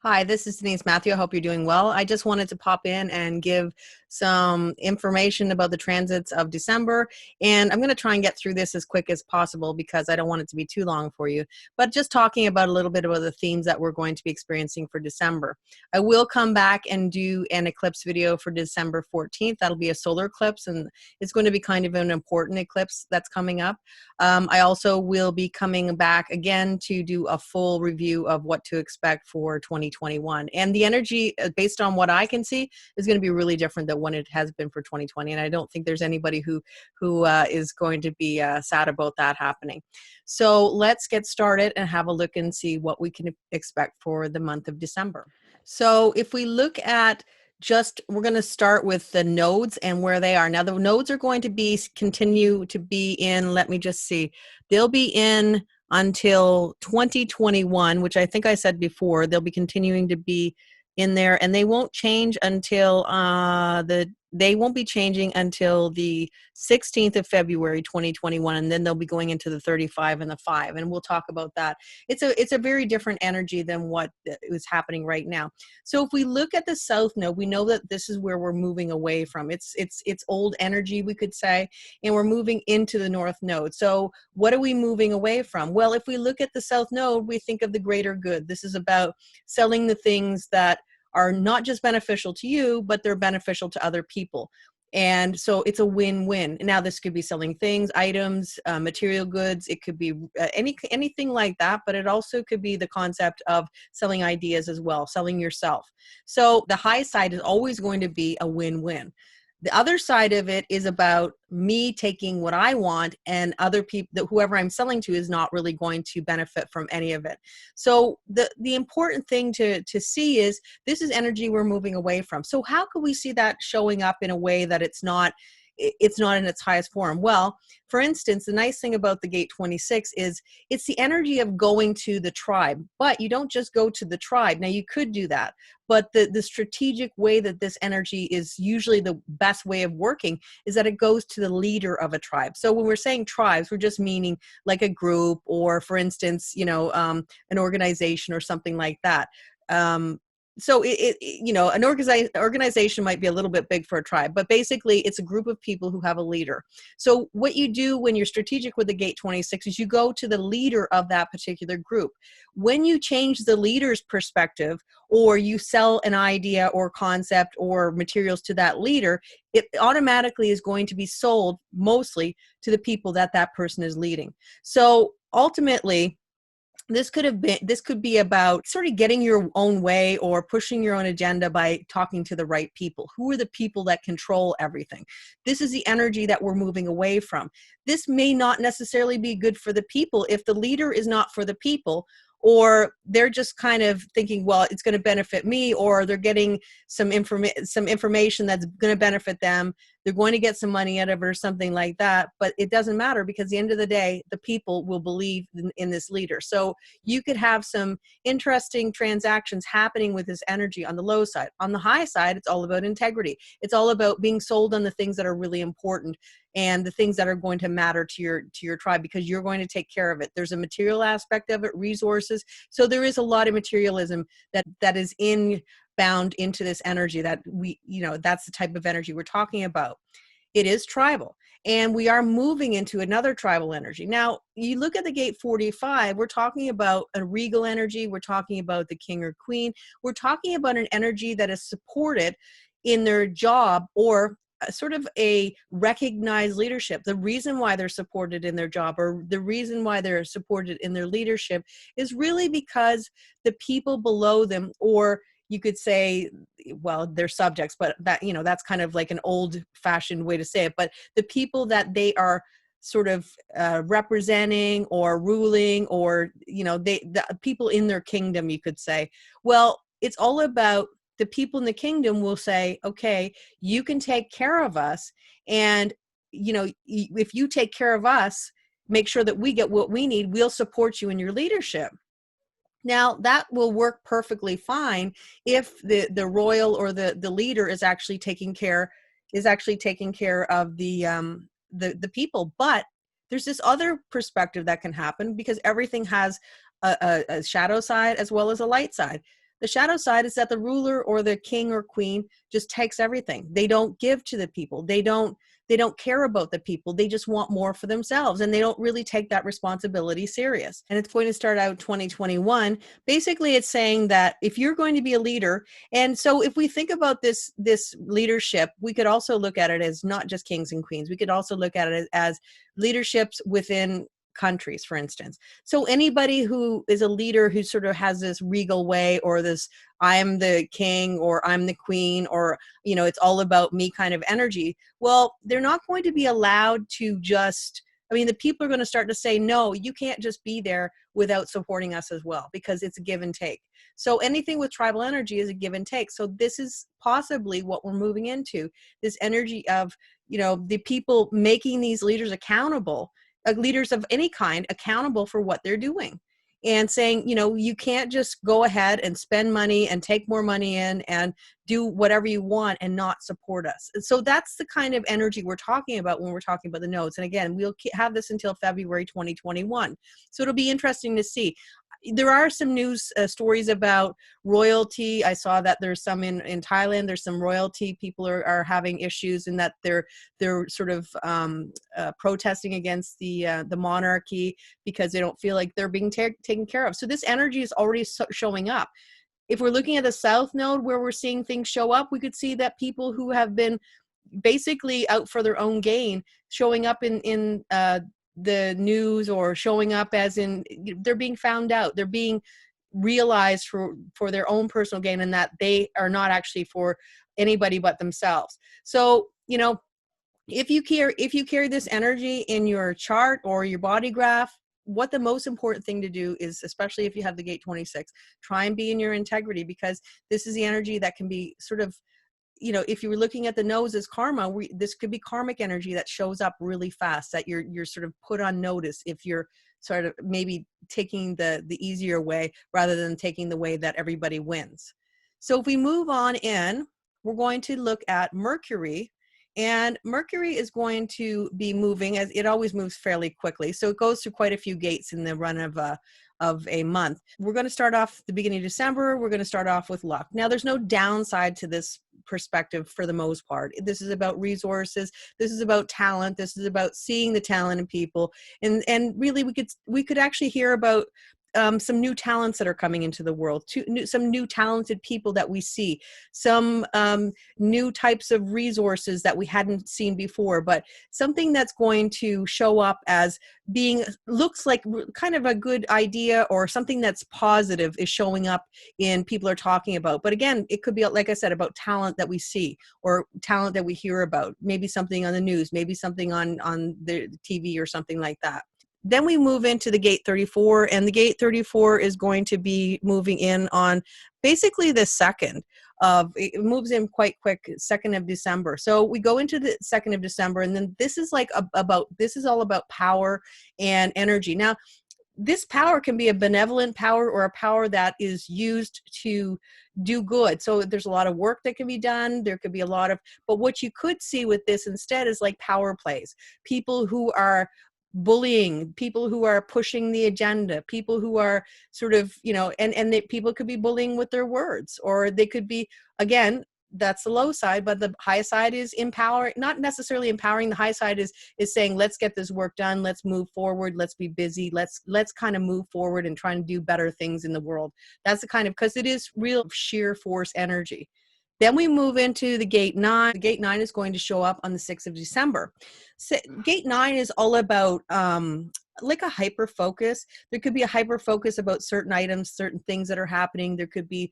Hi, this is Denise Matthew. I hope you're doing well. I just wanted to pop in and give some information about the transits of December. And I'm going to try and get through this as quick as possible because I don't want it to be too long for you. But just talking about a little bit about the themes that we're going to be experiencing for December. I will come back and do an eclipse video for December 14th. That'll be a solar eclipse, and it's going to be kind of an important eclipse that's coming up. I also will be coming back again to do a full review of what to expect for 2021. And the energy, based on what I can see, is going to be really different than what it has been for 2020. And I don't think there's anybody who is going to be sad about that happening. So let's get started and have a look and see what we can expect for the month of December. So if we look at we're going to start with the nodes and where they are. Now, the nodes are going to continue to be in, let me just see, they'll be in until 2021, which I think I said before. They'll be continuing to be in there, and they won't change until they won't be changing until the 16th of February 2021, and then they'll be going into the 35 and the 5, and we'll talk about that. It's a very different energy than what is happening right now. So if we look at the south node, we know that this is where we're moving away from. It's old energy, we could say, and we're moving into the north node. So what are we moving away from? Well, if we look at the south node, we think of the greater good. This is about selling the things that are not just beneficial to you, but they're beneficial to other people. And so it's a win-win. Now, this could be selling things, items, material goods. It could be anything like that, but it also could be the concept of selling ideas as well, selling yourself. So the high side is always going to be a win-win. The other side of it is about me taking what I want, and other people, whoever I'm selling to, is not really going to benefit from any of it. So the important thing to see is this is energy we're moving away from. So how could we see that showing up in a way that it's not in its highest form? Well, for instance, the nice thing about the gate 26 is it's the energy of going to the tribe, but you don't just go to the tribe. Now, you could do that, but the strategic way that this energy is usually the best way of working is that it goes to the leader of a tribe. So when we're saying tribes, we're just meaning like a group, or for instance, an organization or something like that. So an organization might be a little bit big for a tribe, but basically it's a group of people who have a leader. So what you do when you're strategic with the gate 26 is you go to the leader of that particular group. When you change the leader's perspective, or you sell an idea or concept or materials to that leader, it automatically is going to be sold mostly to the people that person is leading. So ultimately, this could be about sort of getting your own way or pushing your own agenda by talking to the right people. Who are the people that control everything? This is the energy that we're moving away from. This may not necessarily be good for the people if the leader is not for the people, or they're just kind of thinking, well, it's going to benefit me, or they're getting some information that's going to benefit them. They're going to get some money out of it or something like that. But it doesn't matter, because at the end of the day, the people will believe in this leader. So you could have some interesting transactions happening with this energy on the low side. On the high side, it's all about integrity. It's all about being sold on the things that are really important and the things that are going to matter to your tribe, because you're going to take care of it. There's a material aspect of it, resources. So there is a lot of materialism that is bound into this energy that that's the type of energy we're talking about. It is tribal, and we are moving into another tribal energy. Now, you look at the gate 45, we're talking about a regal energy. We're talking about the king or queen. We're talking about an energy that is supported in their job, or sort of a recognized leadership. The reason why they're supported in their job, or the reason why they're supported in their leadership, is really because the people below them, or you could say, well, they're subjects, but that's kind of like an old fashioned way to say it. But the people that they are sort of representing or ruling, or, the people in their kingdom, you could say, well, it's all about the people in the kingdom will say, okay, you can take care of us. And, if you take care of us, make sure that we get what we need, we'll support you in your leadership. Now, that will work perfectly fine if the royal or the leader is actually taking care of the people. But there's this other perspective that can happen, because everything has a shadow side as well as a light side. The shadow side is that the ruler or the king or queen just takes everything. They don't give to the people. They don't care about the people. They just want more for themselves, and they don't really take that responsibility serious. And it's going to start out 2021. Basically, it's saying that if you're going to be a leader, and so if we think about this leadership, we could also look at it as not just kings and queens. We could also look at it as leaderships within countries, for instance. So anybody who is a leader who sort of has this regal way, or this I'm the king or I'm the queen, or it's all about me kind of energy, well, they're not going to be allowed to just, I mean, the people are going to start to say, no, you can't just be there without supporting us as well, because it's a give and take. So anything with tribal energy is a give and take. So this is possibly what we're moving into, this energy of, the people making these leaders accountable, leaders of any kind accountable for what they're doing, and saying, you can't just go ahead and spend money and take more money in and do whatever you want and not support us. And so that's the kind of energy we're talking about when we're talking about the nodes. And again, we'll have this until February 2021. So it'll be interesting to see. There are some news stories about royalty. I saw that there's some in Thailand. There's some royalty people are having issues, and that they're sort of protesting against the monarchy because they don't feel like they're being taken care of. So this energy is already showing up. If we're looking at the South Node, where we're seeing things show up, we could see that people who have been basically out for their own gain showing up in the news, or showing up as in they're being found out, they're being realized for their own personal gain, and that they are not actually for anybody but themselves. So if you carry this energy in your chart or your body graph, what the most important thing to do is, especially if you have the gate 26, try and be in your integrity, because this is the energy that can be sort of, if you were looking at the nose as karma, this could be karmic energy that shows up really fast, that you're sort of put on notice if you're sort of maybe taking the easier way rather than taking the way that everybody wins. So if we move on in, we're going to look at Mercury. And Mercury is going to be moving, as it always moves fairly quickly. So it goes through quite a few gates in the run of a month. We're going to start off the beginning of December. We're going to start off with luck. Now, there's no downside to this perspective for the most part. This is about resources. This is about talent. This is about seeing the talent in people. And really, we could actually hear about some new talents that are coming into the world, some new talented people that we see, some new types of resources that we hadn't seen before, but something that's going to show up as looks like kind of a good idea, or something that's positive is showing up in people are talking about. But again, it could be, like I said, about talent that we see or talent that we hear about, maybe something on the news, maybe something on the TV or something like that. Then we move into the gate 34, and the gate 34 is going to be moving in on basically the it moves in quite quick, 2nd of December. So we go into the 2nd of December, and then this is like this is all about power and energy. Now, this power can be a benevolent power or a power that is used to do good. So there's a lot of work that can be done. There could be but what you could see with this instead is like power plays. People who are bullying, people who are pushing the agenda, people who are sort of, people could be bullying with their words, or they could be, again, that's the low side, but the high side is empowering, not necessarily empowering. The high side is saying, let's get this work done. Let's move forward. Let's be busy. Let's kind of move forward and try and do better things in the world. That's the kind of, because it is real sheer force energy. Then we move into the gate 9. The gate 9 is going to show up on the 6th of December. So gate 9 is all about like a hyper focus. There could be a hyper focus about certain items, certain things that are happening. There could be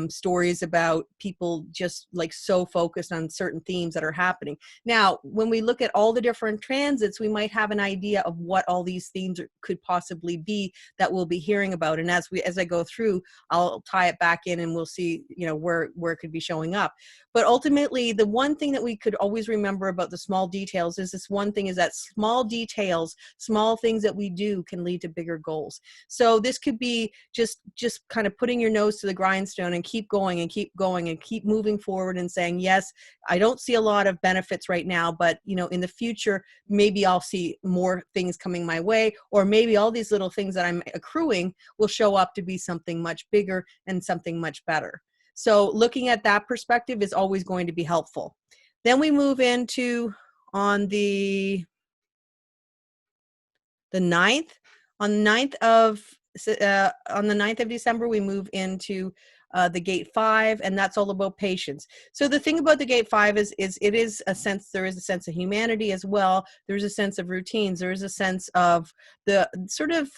stories about people just like so focused on certain themes that are happening. Now, when we look at all the different transits, we might have an idea of what all these themes could possibly be that we'll be hearing about. And as I go through, I'll tie it back in, and we'll see, where it could be showing up. But ultimately, the one thing that we could always remember about the small details is this this one thing, is that small details, small things that we do can lead to bigger goals. So this could be just kind of putting your nose to the grindstone and keep going and keep going and keep moving forward and saying, yes, I don't see a lot of benefits right now, but in the future, maybe I'll see more things coming my way, or maybe all these little things that I'm accruing will show up to be something much bigger and something much better. So looking at that perspective is always going to be helpful. Then we move into on the 9th. On the 9th of December, we move into the gate 5, and that's all about patience. So the thing about the gate 5 is there is a sense of humanity as well. There's a sense of routines. There is a sense of the sort of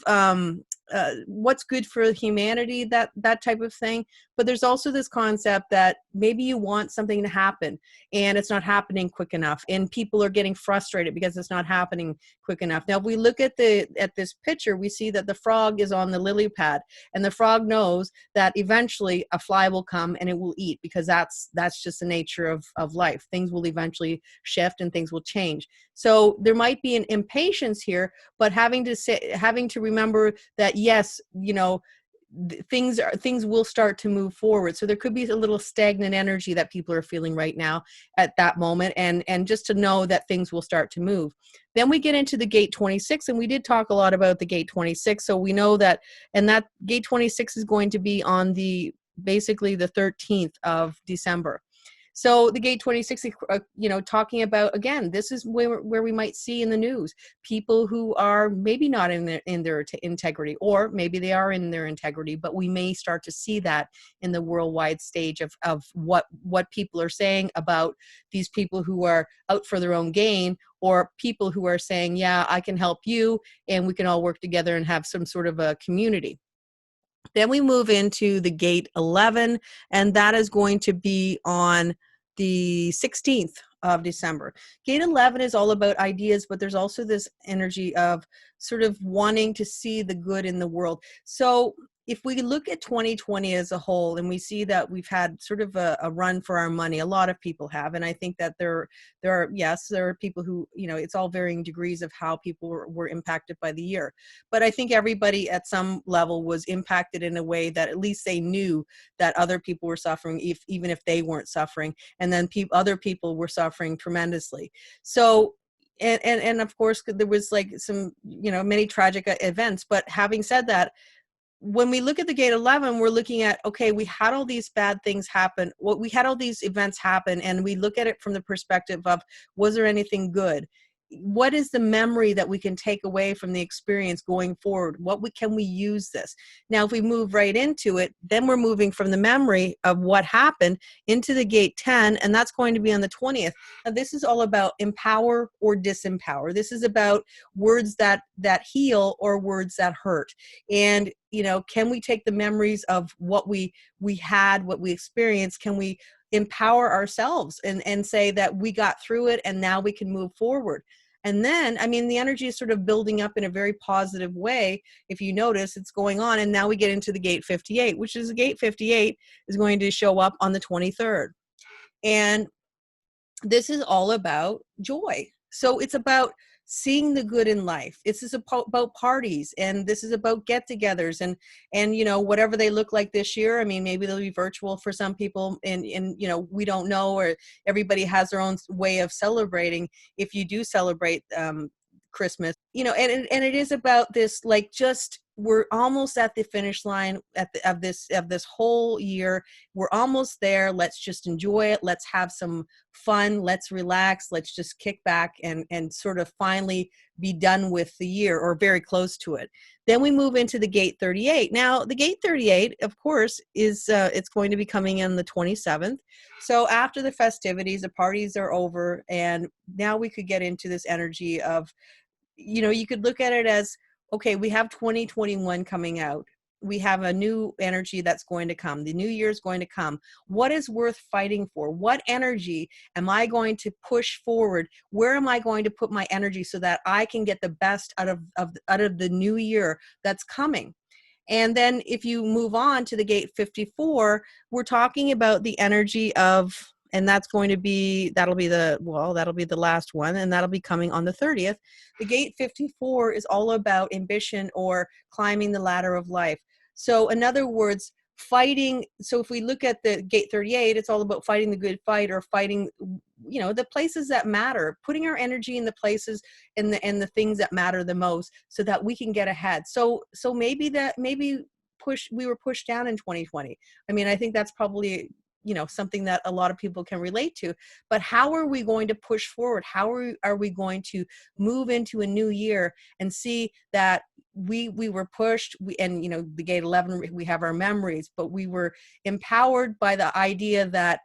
what's good for humanity, that type of thing. But there's also this concept that maybe you want something to happen and it's not happening quick enough, and people are getting frustrated because it's not happening quick enough. Now, if we look at this picture, we see that the frog is on the lily pad, and the frog knows that eventually a fly will come and it will eat, because that's just the nature of life. Things will eventually shift and things will change. So there might be an impatience here, but having to remember that, yes, things will start to move forward. So there could be a little stagnant energy that people are feeling right now at that moment, and just to know that things will start to move. Then we get into the gate 26, and we did talk a lot about the gate 26. So we know that, and that gate 26 is going to be on basically the 13th of December. So the gate 26, talking about, again, this is where we might see in the news people who are maybe not in their integrity, or maybe they are in their integrity, but we may start to see that in the worldwide stage of what people are saying about these people who are out for their own gain, or people who are saying, yeah, I can help you and we can all work together and have some sort of a community. Then we move into the gate 11, and that is going to be on the 16th of December. Gate 11 is all about ideas, but there's also this energy of sort of wanting to see the good in the world. So if we look at 2020 as a whole, and we see that we've had sort of a run for our money, a lot of people have, and I think that there are people who, it's all varying degrees of how people were impacted by the year. But I think everybody at some level was impacted in a way that at least they knew that other people were suffering, even if they weren't suffering, and then other people were suffering tremendously. So and of course there was like some many tragic events. But having said that, when we look at the gate 11, we're looking at, okay, we had all these bad things happen. We had all these events happen, and we look at it from the perspective of, was there anything good? What is the memory that we can take away from the experience going forward? Can we use this? Now, if we move right into it, then we're moving from the memory of what happened into the gate 10, and that's going to be on the 20th. Now, this is all about empower or disempower. This is about words that heal or words that hurt. And can we take the memories of what we had, what we experienced? Can we empower ourselves and say that we got through it and now we can move forward? And then, the energy is sort of building up in a very positive way. If you notice, it's going on. And now we get into the gate 58, which is the gate 58 is going to show up on the 23rd. And this is all about joy. So it's about seeing the good in life. This is about parties, and this is about get-togethers, and whatever they look like this year. Maybe they'll be virtual for some people, and we don't know, or everybody has their own way of celebrating. If you do celebrate Christmas, and it is about this, like, just we're almost at the finish line of this whole year. We're almost there. Let's just enjoy it. Let's have some fun. Let's relax. Let's just kick back and sort of finally be done with the year, or very close to it. Then we move into the gate 38. Now, the gate 38, of course, is it's going to be coming in the 27th. So after the festivities, the parties are over, and now we could get into this energy of, you could look at it as, okay, we have 2021 coming out. We have a new energy that's going to come. The new year is going to come. What is worth fighting for? What energy am I going to push forward? Where am I going to put my energy so that I can get the best out of the new year that's coming? And then if you move on to the gate 54, we're talking about the energy of and that's going to be, that'll be the last one, and that'll be coming on the 30th. The gate 54 is all about ambition or climbing the ladder of life. So in other words, fighting. So if we look at the gate 38, it's all about fighting the good fight, or fighting, the places that matter, putting our energy in the places and the things that matter the most, so that we can get ahead. So maybe we were pushed down in 2020. I mean, I think that's probably, something that a lot of people can relate to. But how are we going to push forward? How are we going to move into a new year and see that we were pushed, and the gate 11, we have our memories, but we were empowered by the idea that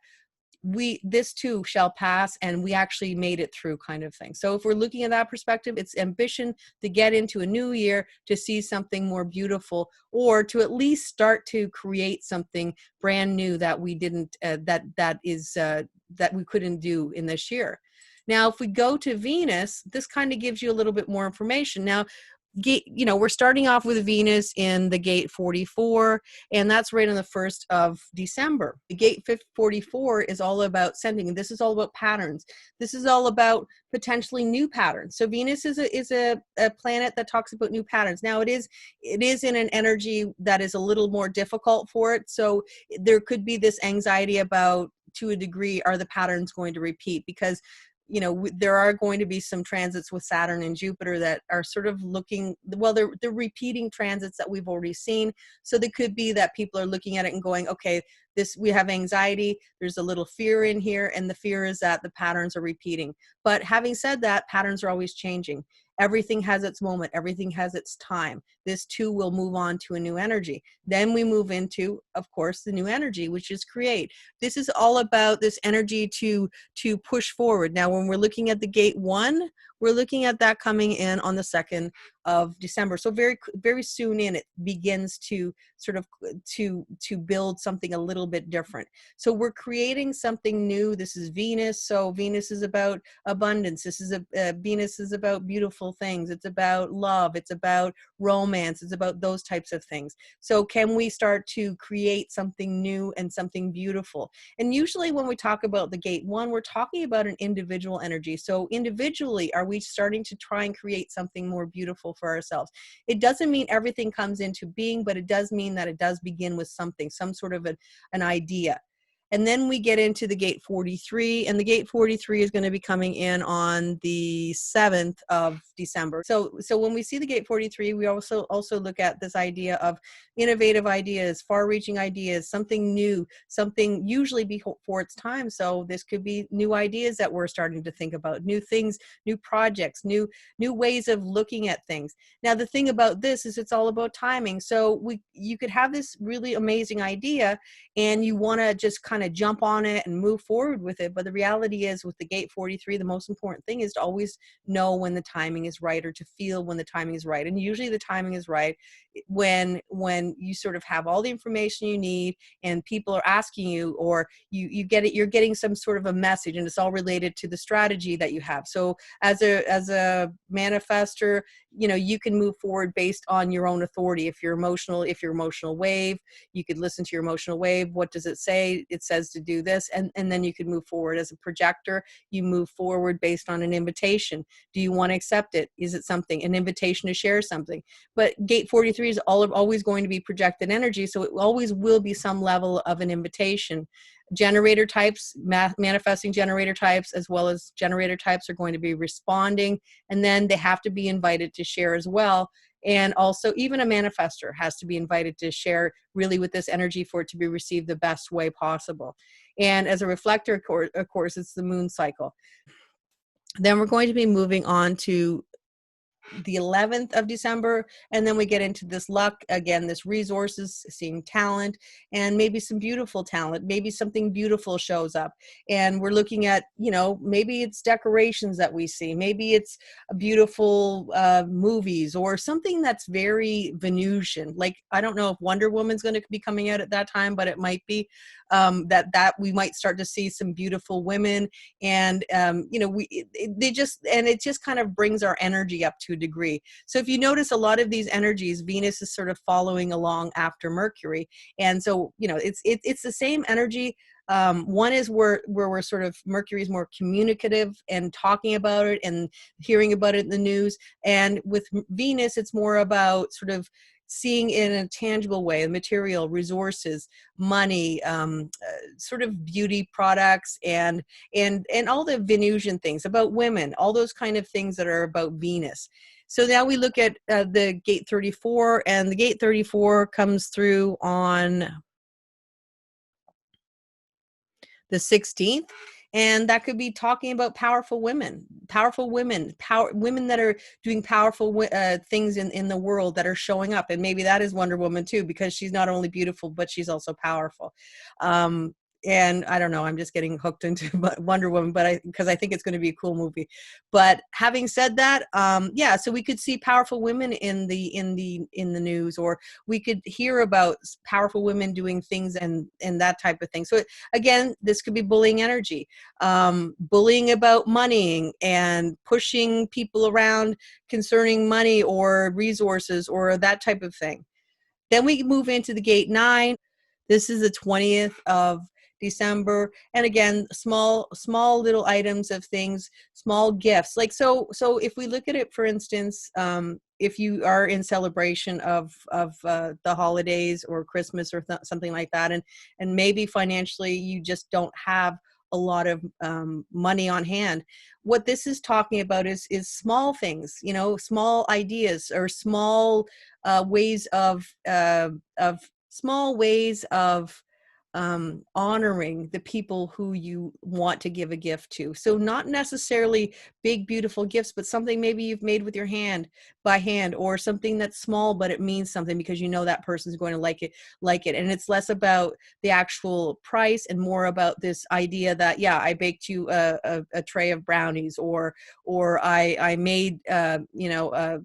this too shall pass, and we actually made it through, kind of thing. So if we're looking at that perspective, it's ambition to get into a new year, to see something more beautiful, or to at least start to create something brand new that we didn't, that we couldn't do in this year. Now, if we go to Venus, this kind of gives you a little bit more information. Now, we're starting off with Venus in the gate 44, and that's right on the 1st of December. The gate 44 is all about sending. This is all about patterns. This is all about potentially new patterns. So Venus is a planet that talks about new patterns. Now it is in an energy that is a little more difficult for it. So there could be this anxiety about, to a degree, are the patterns going to repeat? Because there are going to be some transits with Saturn and Jupiter that are sort of looking, well, they're repeating transits that we've already seen. So they could be that people are looking at it and going, okay, we have anxiety, there's a little fear in here, and the fear is that the patterns are repeating. But having said that, patterns are always changing. Everything has its moment, everything has its time. This too will move on to a new energy. Then we move into, of course, the new energy, which is create. This is all about this energy to push forward. Now, when we're looking at the gate 1, we're looking at that coming in on the 2nd of December. So very, very soon in, it begins to sort of to build something a little bit different. So we're creating something new. This is Venus. So Venus is about abundance. This is Venus is about beautiful things. It's about love. It's about romance. It's about those types of things. So can we start to create something new and something beautiful? And usually when we talk about the gate 1, we're talking about an individual energy. So individually, are we starting to try and create something more beautiful for ourselves? It doesn't mean everything comes into being, but it does mean that it does begin with something, some sort of an idea. And then we get into the gate 43, and the gate 43 is going to be coming in on the 7th of December. So when we see the gate 43, we also look at this idea of innovative ideas, far-reaching ideas, something new, something usually before its time. So this could be new ideas that we're starting to think about, new things, new projects, new ways of looking at things. Now, the thing about this is it's all about timing. So you could have this really amazing idea, and you want to just kind of jump on it and move forward with it. But the reality is, with the gate 43, the most important thing is to always know when the timing is right, or to feel when the timing is right. And usually the timing is right when you sort of have all the information you need, and people are asking you, or you get it, you're getting some sort of a message, and it's all related to the strategy that you have. So as a manifester, you can move forward based on your own authority. If your emotional wave, you could listen to your emotional wave. What does it say? It says to do this, and then you can move forward. As a projector, you move forward based on an invitation. Do you want to accept it? Is it an invitation to share something? But gate 43 is always going to be projected energy, so it always will be some level of an invitation. Generator types, manifesting generator types, as well as generator types, are going to be responding, and then they have to be invited to share as well. And also, even a manifester has to be invited to share really with this energy for it to be received the best way possible. And as a reflector, of course, it's the moon cycle. Then we're going to be moving on to the 11th of December, and then we get into this luck again, this resources, seeing talent, and maybe some beautiful talent. Maybe something beautiful shows up, and we're looking at, maybe it's decorations that we see, maybe it's a beautiful movies, or something that's very Venusian. Like, I don't know if Wonder Woman's going to be coming out at that time, but it might be that we might start to see some beautiful women, and it just kind of brings our energy up to a degree. So if you notice, a lot of these energies, Venus is sort of following along after Mercury. And so, you know, it's the same energy. One is where we're sort of, Mercury is more communicative and talking about it and hearing about it in the news. And with Venus, it's more about sort of seeing it in a tangible way, material resources, money, sort of beauty products, and all the Venusian things about women, all those kind of things that are about Venus. So now we look at the gate 34, and the gate 34 comes through on the 16th. And that could be talking about powerful women, women that are doing powerful things in the world, that are showing up. And maybe that is Wonder Woman too, because she's not only beautiful, but she's also powerful. And I don't know, I'm just getting hooked into Wonder Woman, but because I think it's going to be a cool movie. But having said that, yeah, so we could see powerful women in the news, or we could hear about powerful women doing things and that type of thing. So again, this could be bullying energy, bullying about money and pushing people around concerning money or resources or that type of thing. Then we move into the gate 9. This is the 20th of December. And again, small little items of things, small gifts. Like, so if we look at it, for instance, if you are in celebration of the holidays or Christmas or something like that, and maybe financially you just don't have a lot of money on hand, what this is talking about is small things, you know, small ideas or small ways of small ways of honoring the people who you want to give a gift to. So not necessarily big, beautiful gifts, but something maybe you've made with your hand, by hand, or something that's small, but it means something because you know that person's going to like it. And it's less about the actual price and more about this idea that, yeah, I baked you a tray of brownies, or I made, you know, a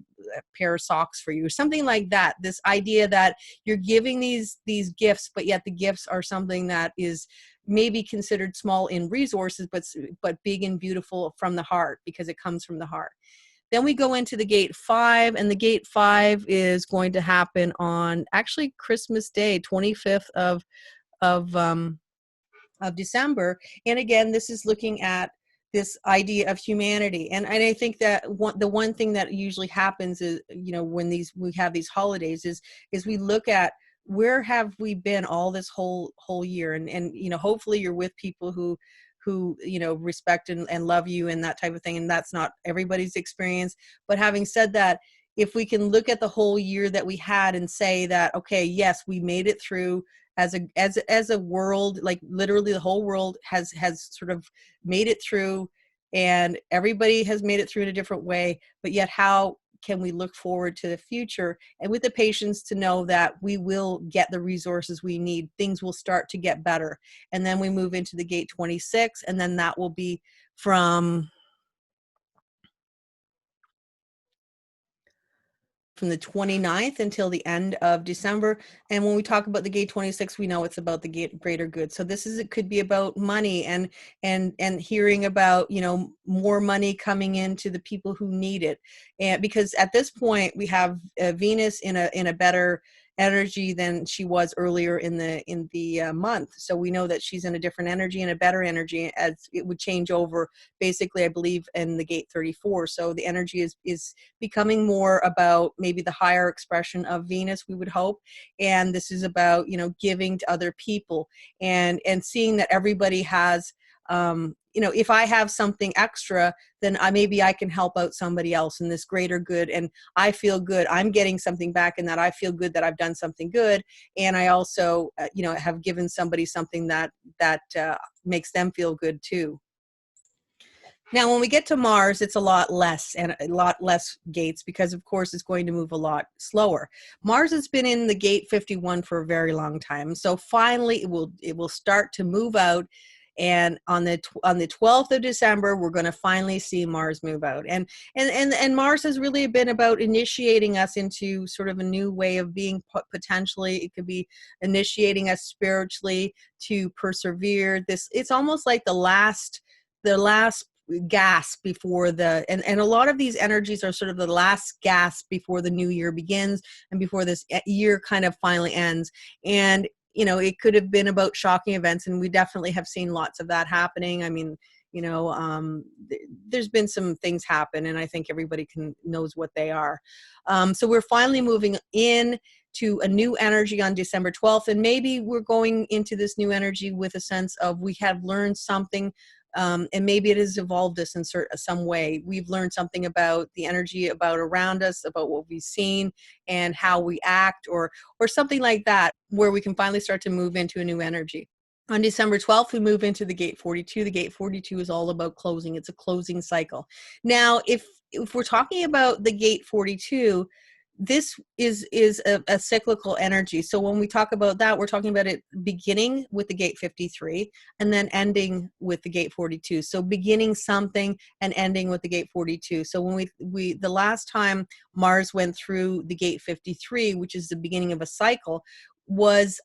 pair of socks for you, something like that. This idea that you're giving these gifts, but yet the gifts are something that is maybe considered small in resources, but big and beautiful from the heart, because it comes from the heart. Then we go into the gate 5, and the gate 5 is going to happen on actually Christmas Day, 25th of December. And again, this is looking at this idea of humanity. And I think that the one thing that usually happens is, you know, when we have these holidays is we look at where have we been all this whole year. And, you know, hopefully you're with people who, you know, respect and love you and that type of thing. And that's not everybody's experience. But having said that, if we can look at the whole year that we had and say that, okay, yes, we made it through as a world, like literally the whole world has sort of made it through, and everybody has made it through in a different way, but yet how can we look forward to the future and with the patience to know that we will get the resources we need, things will start to get better. And then we move into the gate 26, and then that will be from the 29th until the end of December. And when we talk about the gate 26, we know it's about the greater good. So it could be about money and hearing about, you know, more money coming into the people who need it. And because at this point we have Venus in a better energy than she was earlier in the month. So we know that she's in a different energy and a better energy, as it would change over basically, I believe, in the gate 34. So the energy is becoming more about maybe the higher expression of Venus, we would hope. And this is about, you know, giving to other people and seeing that everybody has, you know, if I have something extra, then maybe I can help out somebody else in this greater good. And I feel good. I'm getting something back, and that I feel good that I've done something good. And I also, you know, have given somebody something that makes them feel good too. Now, when we get to Mars, it's a lot less and a lot less gates because, of course, it's going to move a lot slower. Mars has been in the gate 51 for a very long time. So finally, it will start to move out. And on the 12th of December, we're going to finally see Mars move out. And Mars has really been about initiating us into sort of a new way of being. Potentially, it could be initiating us spiritually to persevere. It's almost like the last gasp before and a lot of these energies are sort of the last gasp before the new year begins and before this year kind of finally ends. And it could have been about shocking events, and we definitely have seen lots of that happening. I mean, there's been some things happen, and I think everybody knows what they are. So we're finally moving in to a new energy on December 12th, and maybe we're going into this new energy with a sense of we have learned something, and maybe it has evolved us in some way. We've learned something about the energy about around us, about what we've seen and how we act, or something like that, where we can finally start to move into a new energy. On December 12th, we move into the gate 42. The gate 42 is all about closing. It's a closing cycle. Now, if we're talking about the gate 42, this is a cyclical energy. So when we talk about that, we're talking about it beginning with the gate 53 and then ending with the gate 42. So beginning something and ending with the gate 42. So when we the last time Mars went through the gate 53, which is the beginning of a cycle, was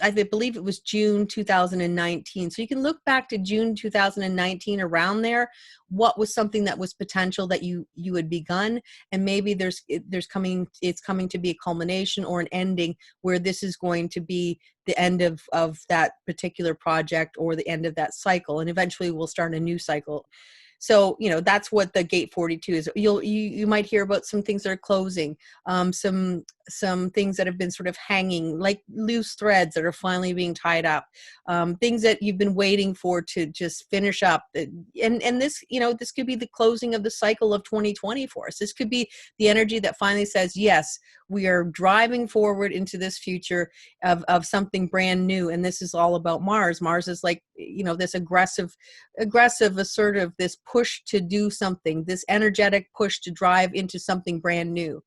I believe it was June 2019. So you can look back to June 2019, around there. What was something that was potential that you had begun, and maybe it's coming to be a culmination or an ending, where this is going to be the end of that particular project or the end of that cycle, and eventually we'll start a new cycle. So, that's what the gate 42 is. You might hear about some things that are closing, some things that have been sort of hanging, like loose threads that are finally being tied up, things that you've been waiting for to just finish up. And this, this could be the closing of the cycle of 2020 for us. This could be the energy that finally says, yes, we are driving forward into this future of something brand new. And this is all about Mars. Mars is like, this aggressive, assertive, this push to do something, this energetic push to drive into something brand new.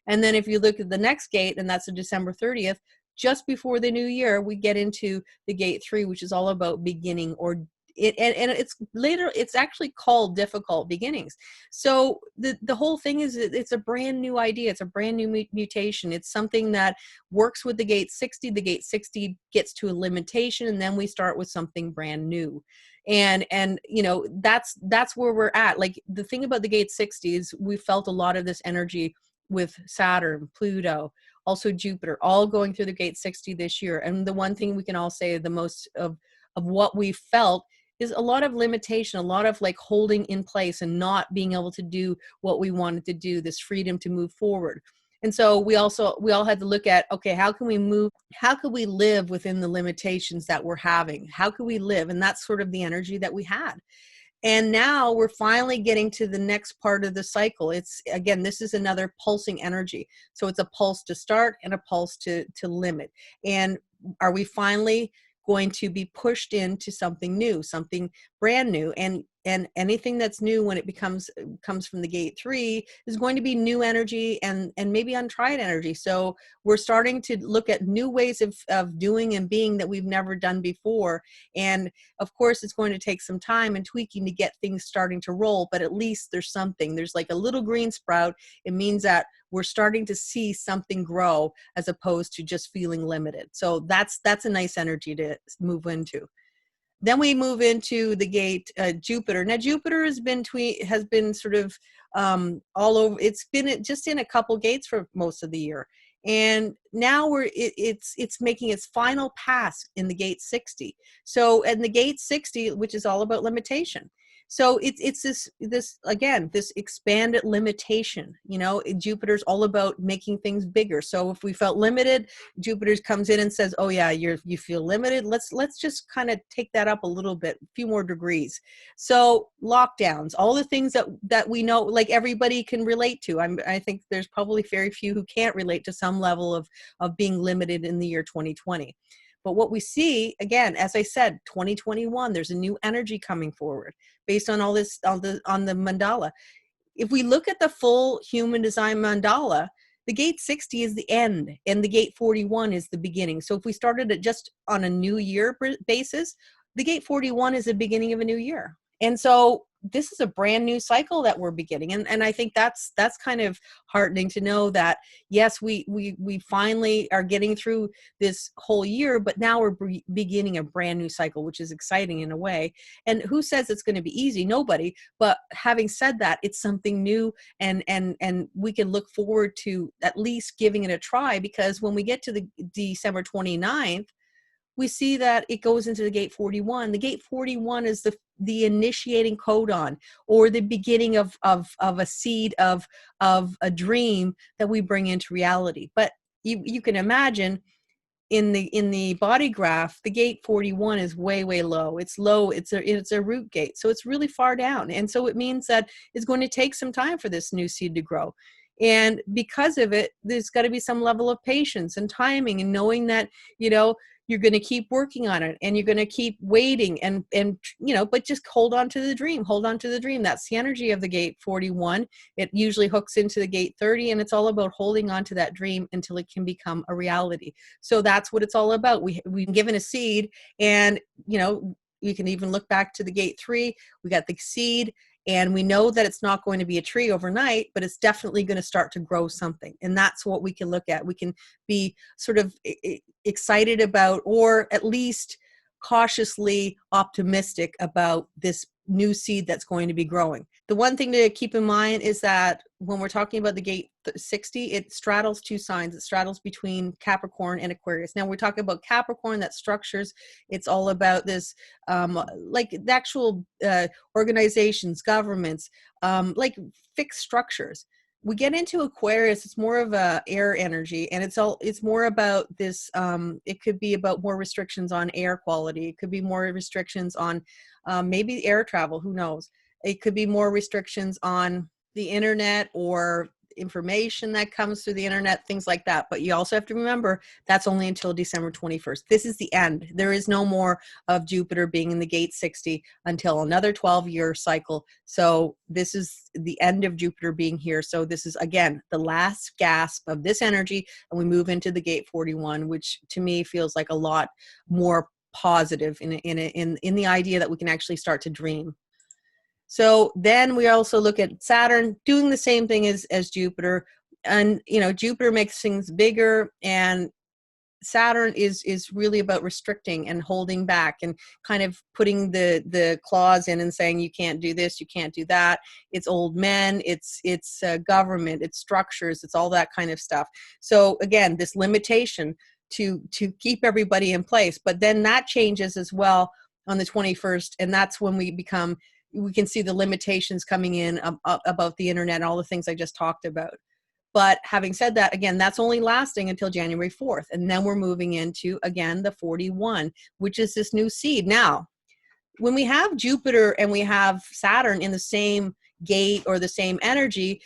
And then if you look at the next gate, and that's a December 30th, just before the new year, we get into the gate 3, which is all about beginning, and it's actually called difficult beginnings. So the whole thing is, it's a brand new idea. It's a brand new mutation. It's something that works with the gate 60. The gate 60 gets to a limitation, and then we start with something brand new. And that's where we're at. Like, the thing about the gate 60 is we felt a lot of this energy with Saturn, Pluto, also Jupiter, all going through the gate 60 this year. And the one thing we can all say, the most of what we felt, is a lot of limitation, a lot of like holding in place and not being able to do what we wanted to do, this freedom to move forward. And so we all had to look at, okay, how can we live within the limitations that we're having? How can we live? And that's sort of the energy that we had. And now we're finally getting to the next part of the cycle. It's, again, this is another pulsing energy. So it's a pulse to start and a pulse to limit. And are we finally going to be pushed into something new, something brand new? And anything that's new, when it comes from the gate 3, is going to be new energy and maybe untried energy. So we're starting to look at new ways of doing and being that we've never done before. And of course, it's going to take some time and tweaking to get things starting to roll, but at least there's something. There's like a little green sprout. It means that we're starting to see something grow, as opposed to just feeling limited. So that's a nice energy to move into. Then we move into the gate Jupiter. Now Jupiter has been sort of all over. It's been just in a couple gates for most of the year, and now it's making its final pass in the gate 60. So, and the gate 60, which is all about limitation. So it's this expanded limitation. Jupiter's all about making things bigger. So if we felt limited, Jupiter comes in and says, "Oh yeah, you feel limited. Let's just kind of take that up a little bit, a few more degrees." So lockdowns, all the things that we know, like everybody can relate to. I think there's probably very few who can't relate to some level of being limited in the year 2020. But what we see, again, as I said, 2021, there's a new energy coming forward based on all this, on the mandala. If we look at the full human design mandala, the gate 60 is the end and the gate 41 is the beginning. So if we started it just on a new year basis, the gate 41 is the beginning of a new year. And so this is a brand new cycle that we're beginning. And I think that's kind of heartening to know that, yes, we finally are getting through this whole year, but now we're beginning a brand new cycle, which is exciting in a way. And who says it's going to be easy? Nobody. But having said that, it's something new, and we can look forward to at least giving it a try, because when we get to the December 29th, we see that it goes into the gate 41. The gate 41 is the initiating codon, or the beginning of a seed of a dream that we bring into reality. But you can imagine, in the body graph, the gate 41 is way low. It's low. It's a root gate, so it's really far down, and so it means that it's going to take some time for this new seed to grow. And because of it, there's got to be some level of patience and timing, and knowing that, you're going to keep working on it, and you're going to keep waiting, and but just hold on to the dream. That's the energy of the gate 41. It usually hooks into the gate 30, and it's all about holding on to that dream until it can become a reality. So that's what it's all about. We've been given a seed, and you can even look back to the gate 3. We got the seed, and we know that it's not going to be a tree overnight, but it's definitely going to start to grow something. And that's what we can look at. We can be sort of excited about, or at least cautiously optimistic about, this new seed that's going to be growing. The one thing to keep in mind is that when we're talking about the gate 60, it straddles two signs. It straddles between Capricorn and Aquarius. Now we're talking about Capricorn, that structures. It's all about this, like the actual organizations, governments, like fixed structures. We get into Aquarius, it's more of a air energy, and it's more about this, it could be about more restrictions on air quality. It could be more restrictions on maybe air travel, who knows. It could be more restrictions on the internet, or information that comes through the internet, things like that. But you also have to remember, that's only until December 21st. This is the end. There is no more of Jupiter being in the gate 60 until another 12-year cycle. So this is the end of Jupiter being here. So this is, again, the last gasp of this energy, and we move into the gate 41, which to me feels like a lot more positive in the idea that we can actually start to dream. So then we also look at Saturn doing the same thing as Jupiter. And, Jupiter makes things bigger, and Saturn is really about restricting and holding back, and kind of putting the clause in and saying, you can't do this, you can't do that. It's old men, it's government, it's structures, it's all that kind of stuff. So again, this limitation to keep everybody in place. But then that changes as well on the 21st, and that's when we can see the limitations coming in about the internet and all the things I just talked about. But having said that, again, that's only lasting until January 4th. And then we're moving into, again, the 41, which is this new seed. Now, when we have Jupiter and we have Saturn in the same gate or the same energy,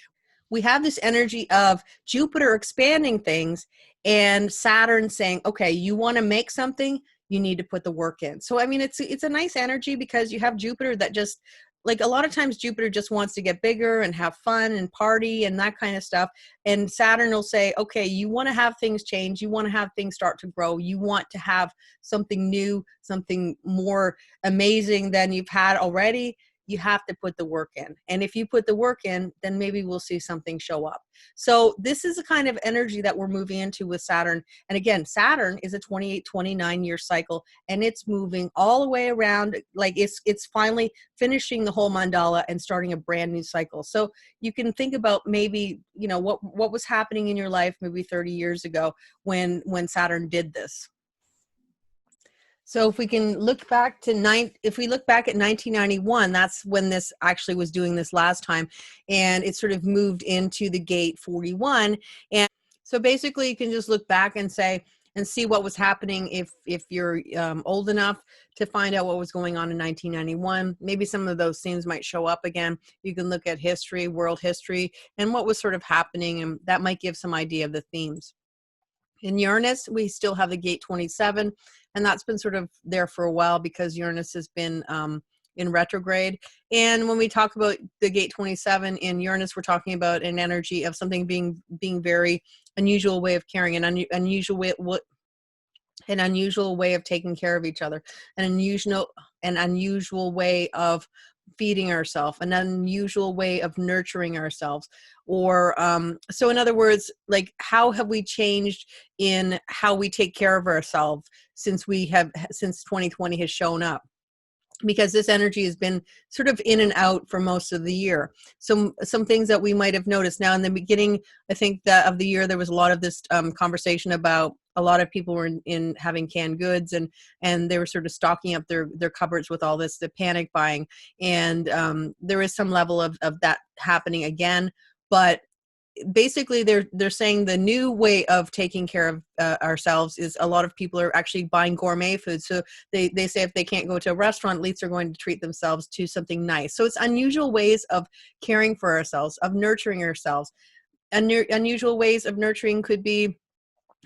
we have this energy of Jupiter expanding things and Saturn saying, okay, you want to make something, you need to put the work in. So, I mean, it's a nice energy, because you have Jupiter that just, like, a lot of times Jupiter just wants to get bigger and have fun and party and that kind of stuff. And Saturn will say, okay, you want to have things change. You want to have things start to grow. You want to have something new, something more amazing than you've had already. You have to put the work in. And if you put the work in, then maybe we'll see something show up. So this is the kind of energy that we're moving into with Saturn. And again, Saturn is a 28, 29-year cycle, and it's moving all the way around. Like it's finally finishing the whole mandala and starting a brand new cycle. So you can think about maybe, what was happening in your life maybe 30 years ago when Saturn did this. So if we can look back at 1991, that's when this actually was doing this last time, and it sort of moved into the gate 41. And so basically you can just look back and see what was happening if you're old enough to find out what was going on in 1991. Maybe some of those themes might show up again. You can look at history, world history, and what was sort of happening, and that might give some idea of the themes. In Uranus, we still have the gate 27, and that's been sort of there for a while because Uranus has been in retrograde. And when we talk about the gate 27 in Uranus, we're talking about an energy of something being very unusual way of carrying, an unusual way, an unusual way of taking care of each other, an unusual way of feeding ourselves, an unusual way of nurturing ourselves. Or so in other words, like, how have we changed in how we take care of ourselves since 2020 has shown up? Because this energy has been sort of in and out for most of the year. Some things that we might have noticed. Now in the beginning, I think that of the year, there was a lot of this conversation about a lot of people were in having canned goods, and they were sort of stocking up their cupboards with all this, the panic buying. And there is some level of that happening again. But basically they're saying the new way of taking care of ourselves is a lot of people are actually buying gourmet food. So they say if they can't go to a restaurant, at least they're going to treat themselves to something nice. So it's unusual ways of caring for ourselves, of nurturing ourselves. Unusual ways of nurturing could be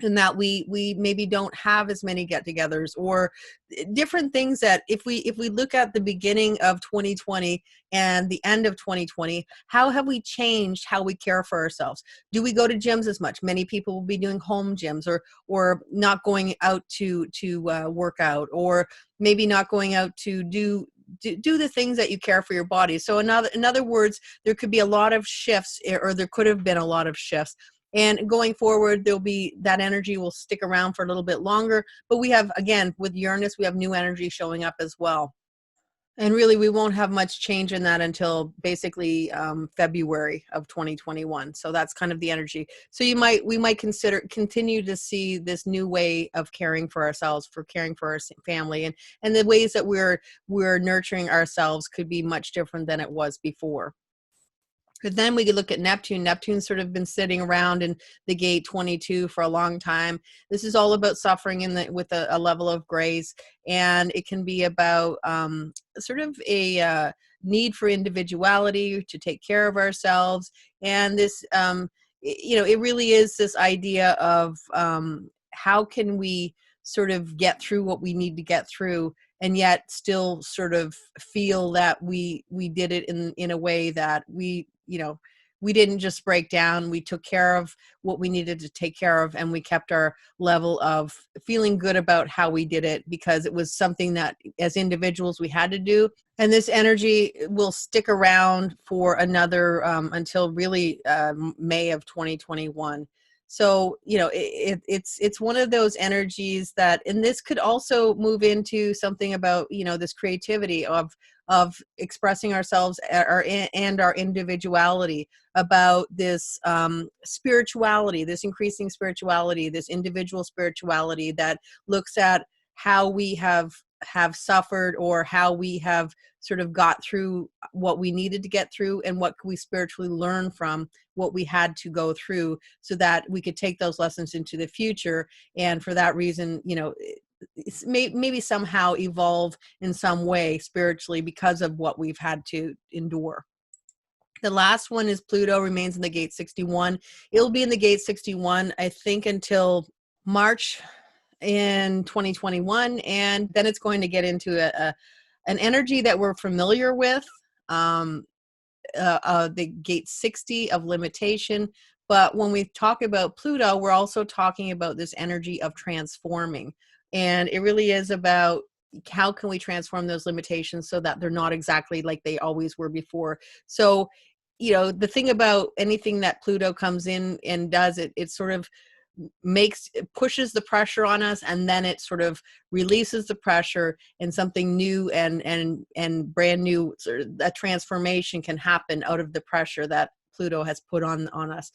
in that we maybe don't have as many get-togethers, or different things. That if we look at the beginning of 2020 and the end of 2020, how have we changed how we care for ourselves? Do we go to gyms as much? Many people will be doing home gyms, or not going out to work out, or maybe not going out to do the things that you care for your body. So in other words, there could be a lot of shifts, or there could have been a lot of shifts. And going forward, there'll be that energy will stick around for a little bit longer. But we have, again, with Uranus, we have new energy showing up as well. And really, we won't have much change in that until basically February of 2021. So that's kind of the energy. So we might continue to see this new way of caring for ourselves, for caring for our family, and the ways that we're nurturing ourselves could be much different than it was before. But then we could look at Neptune. Neptune's sort of been sitting around in the gate 22 for a long time. This is all about suffering with a level of grace, and it can be about sort of a need for individuality, to take care of ourselves. And this, it really is this idea of how can we sort of get through what we need to get through, and yet still sort of feel that we did it in a way that we didn't just break down. We took care of what we needed to take care of, and we kept our level of feeling good about how we did it, because it was something that as individuals we had to do. And this energy will stick around for another until really May of 2021. So, it's one of those energies that, and this could also move into something about, this creativity of expressing ourselves, and our individuality, about this spirituality, this increasing spirituality, this individual spirituality that looks at how we have suffered, or how we have sort of got through what we needed to get through, and what we spiritually learn from what we had to go through, so that we could take those lessons into the future. And for that reason, maybe somehow evolve in some way spiritually because of what we've had to endure. The last one is Pluto remains in the gate 61. It'll be in the gate 61, I think, until March in 2021, and then it's going to get into an energy that we're familiar with, the gate 60 of limitation. But when we talk about Pluto, we're also talking about this energy of transforming, and it really is about how can we transform those limitations so that they're not exactly like they always were before. So, the thing about anything that Pluto comes in and does, it sort of pushes the pressure on us, and then it sort of releases the pressure, and something new and brand new, sort of a transformation can happen out of the pressure that Pluto has put on us.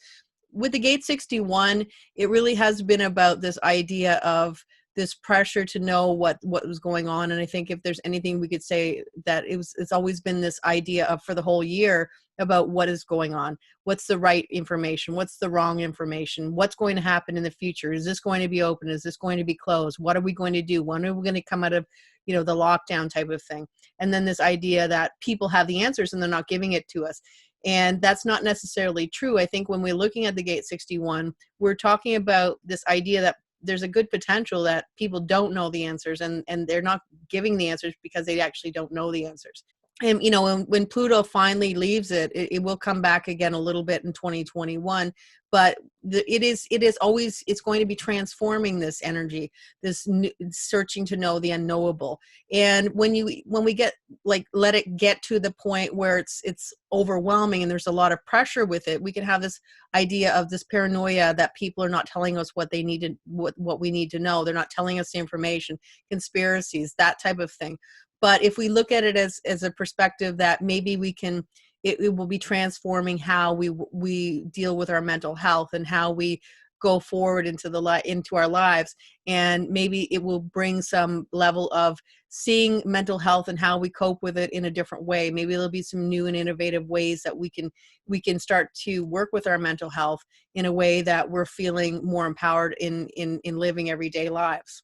With the gate 61, it really has been about this idea of this pressure to know what was going on. And I think if there's anything we could say, that it's always been this idea of, for the whole year, about what is going on, what's the right information, what's the wrong information, what's going to happen in the future, is this going to be open, is this going to be closed, what are we going to do, when are we going to come out of the lockdown type of thing. And then this idea that people have the answers and they're not giving it to us. And that's not necessarily true. I think when we're looking at the gate 61, we're talking about this idea that there's a good potential that people don't know the answers, and they're not giving the answers because they actually don't know the answers. And, when Pluto finally leaves it will come back again a little bit in 2021. but it is always, it's going to be transforming this energy, this searching to know the unknowable. And when we get, like, let it get to the point where it's overwhelming and there's a lot of pressure with it, we can have this idea of this paranoia that people are not telling us what they need to, what we need to know. They're not telling us the information, conspiracies, that type of thing. But if we look at it as a perspective that maybe we can, it will be transforming how we deal with our mental health and how we go forward into our lives. And maybe it will bring some level of seeing mental health and how we cope with it in a different way. Maybe there'll be some new and innovative ways that we can start to work with our mental health in a way that we're feeling more empowered in living everyday lives.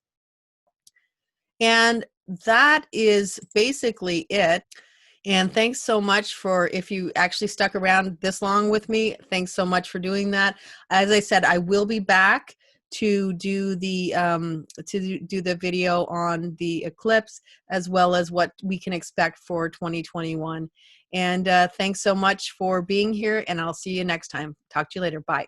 And that is basically it. And thanks so much for, if you actually stuck around this long with me, thanks so much for doing that. As I said, I will be back to do the video on the eclipse, as well as what we can expect for 2021. And thanks so much for being here, and I'll see you next time. Talk to you later. Bye.